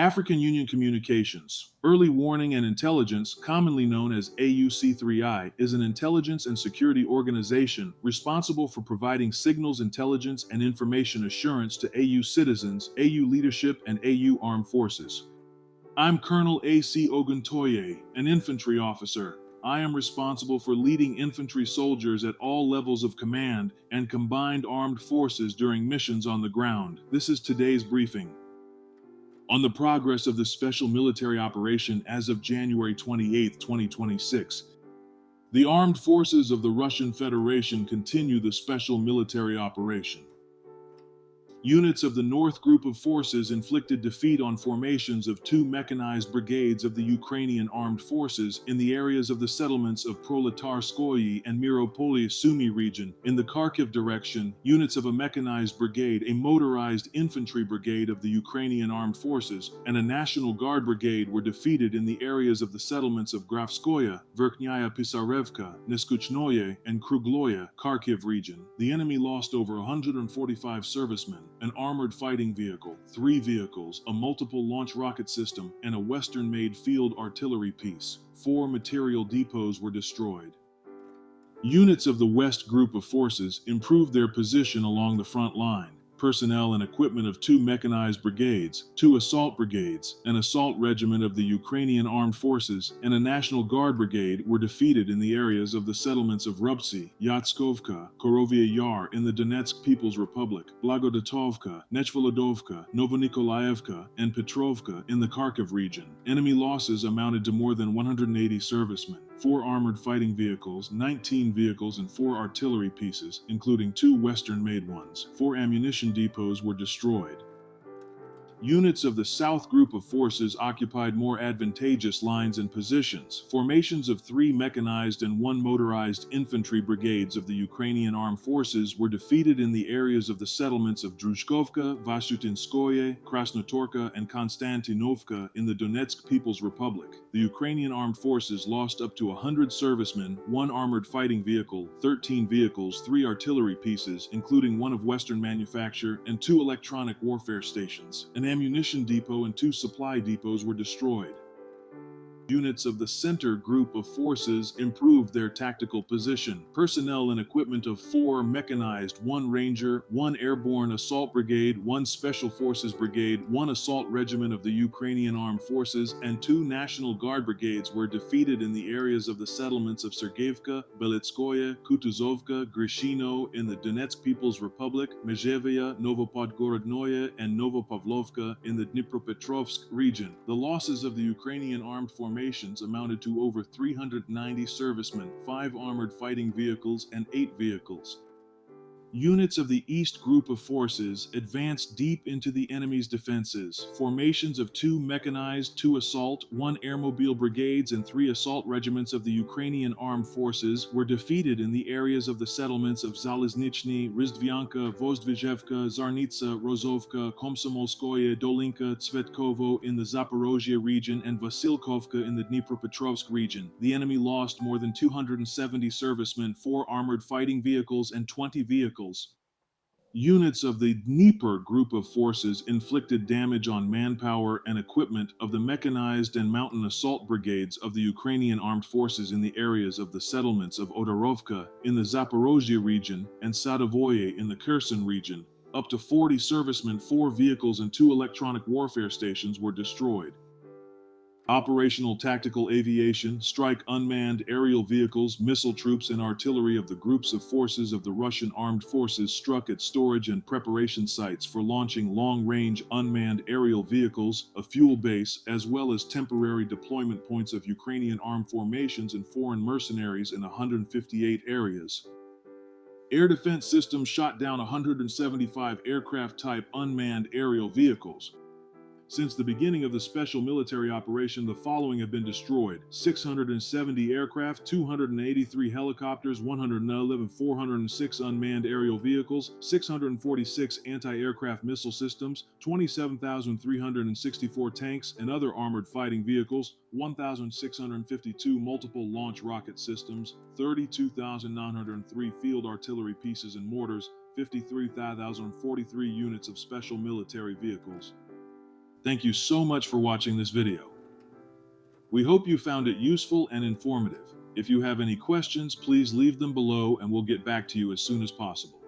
African Union Communications, Early Warning and Intelligence, commonly known as AUC3I, is an intelligence and security organization responsible for providing signals intelligence and information assurance to AU citizens, AU leadership, and AU armed forces. I'm Colonel A.C. Oguntoye, an infantry officer. I am responsible for leading infantry soldiers at all levels of command and combined armed forces during missions on the ground. This is today's briefing. On the progress of the special military operation as of January 28, 2026. The armed forces of the Russian Federation continue the special military operation. Units of the North Group of Forces inflicted defeat on formations of two mechanized brigades of the Ukrainian armed forces in the areas of the settlements of Proletarskoye and Miropolye Sumy region. In the Kharkiv direction, units of a mechanized brigade, a motorized infantry brigade of the Ukrainian armed forces, and a National Guard brigade were defeated in the areas of the settlements of Grafskoye, Verkhnaya Pisarevka, Neskuchnoye, and Krugloye, Kharkiv region. The enemy lost over 145 servicemen, an armored fighting vehicle, 3 vehicles, a multiple launch rocket system, and a Western-made field artillery piece. 4 material depots were destroyed. Units of the West Group of Forces improved their position along the front line. Personnel and equipment of 2 mechanized brigades, 2 assault brigades, an assault regiment of the Ukrainian armed forces, and a National Guard brigade were defeated in the areas of the settlements of Rubsy, Yatskovka, Korovia Yar in the Donetsk People's Republic, Blagodatovka, Nechvolodovka, Novonikolayevka, and Petrovka in the Kharkiv region. Enemy losses amounted to more than 180 servicemen, 4 armored fighting vehicles, 19 vehicles, and 4 artillery pieces, including 2 Western-made ones. 4 ammunition depots were destroyed. Units of the South Group of Forces occupied more advantageous lines and positions. Formations of 3 mechanized and 1 motorized infantry brigades of the Ukrainian armed forces were defeated in the areas of the settlements of Druzhkovka, Vashutinskoye, Krasnotorka, and Konstantinovka in the Donetsk People's Republic. The Ukrainian armed forces lost up to 100 servicemen, 1 armored fighting vehicle, 13 vehicles, 3 artillery pieces, including 1 of Western manufacture, and 2 electronic warfare stations. An ammunition depot and 2 supply depots were destroyed. Units of the Center Group of Forces improved their tactical position. Personnel and equipment of 4 mechanized, 1 Ranger, 1 Airborne Assault Brigade, 1 Special Forces Brigade, 1 Assault Regiment of the Ukrainian Armed Forces, and 2 National Guard brigades were defeated in the areas of the settlements of Sergeyevka, Belitskoye, Kutuzovka, Grishino in the Donetsk People's Republic, Mezhevaya, Novopodgorodnoye, and Novopavlovka in the Dnipropetrovsk region. The losses of the Ukrainian armed formations amounted to over 390 servicemen, 5 armored fighting vehicles, and 8 vehicles. Units of the East Group of Forces advanced deep into the enemy's defenses. Formations of 2 mechanized, 2 assault, 1 airmobile brigades, and 3 assault regiments of the Ukrainian armed forces were defeated in the areas of the settlements of Zaliznichny, Rizdvyanka, Vozdvizhevka, Zarnitsa, Rozovka, Komsomolskoye, Dolinka, Tsvetkovo in the Zaporozhye region, and Vasilkovka in the Dnipropetrovsk region. The enemy lost more than 270 servicemen, 4 armored fighting vehicles, and 20 vehicles. Units of the Dnieper Group of Forces inflicted damage on manpower and equipment of the mechanized and mountain assault brigades of the Ukrainian armed forces in the areas of the settlements of Odorovka in the Zaporozhye region and Sadovoye in the Kherson region. Up to 40 servicemen, 4 vehicles, and 2 electronic warfare stations were destroyed. Operational tactical aviation, strike unmanned aerial vehicles, missile troops, and artillery of the groups of forces of the Russian armed forces struck at storage and preparation sites for launching long-range unmanned aerial vehicles, a fuel base, as well as temporary deployment points of Ukrainian armed formations and foreign mercenaries in 158 areas. Air defense systems shot down 175 aircraft-type unmanned aerial vehicles. Since the beginning of the special military operation, the following have been destroyed: 670 aircraft, 283 helicopters, 111 406 unmanned aerial vehicles, 646 anti-aircraft missile systems, 27,364 tanks and other armored fighting vehicles, 1,652 multiple launch rocket systems, 32,903 field artillery pieces and mortars, 53,043 units of special military vehicles. Thank you so much for watching this video. We hope you found it useful and informative. If you have any questions, please leave them below and we'll get back to you as soon as possible.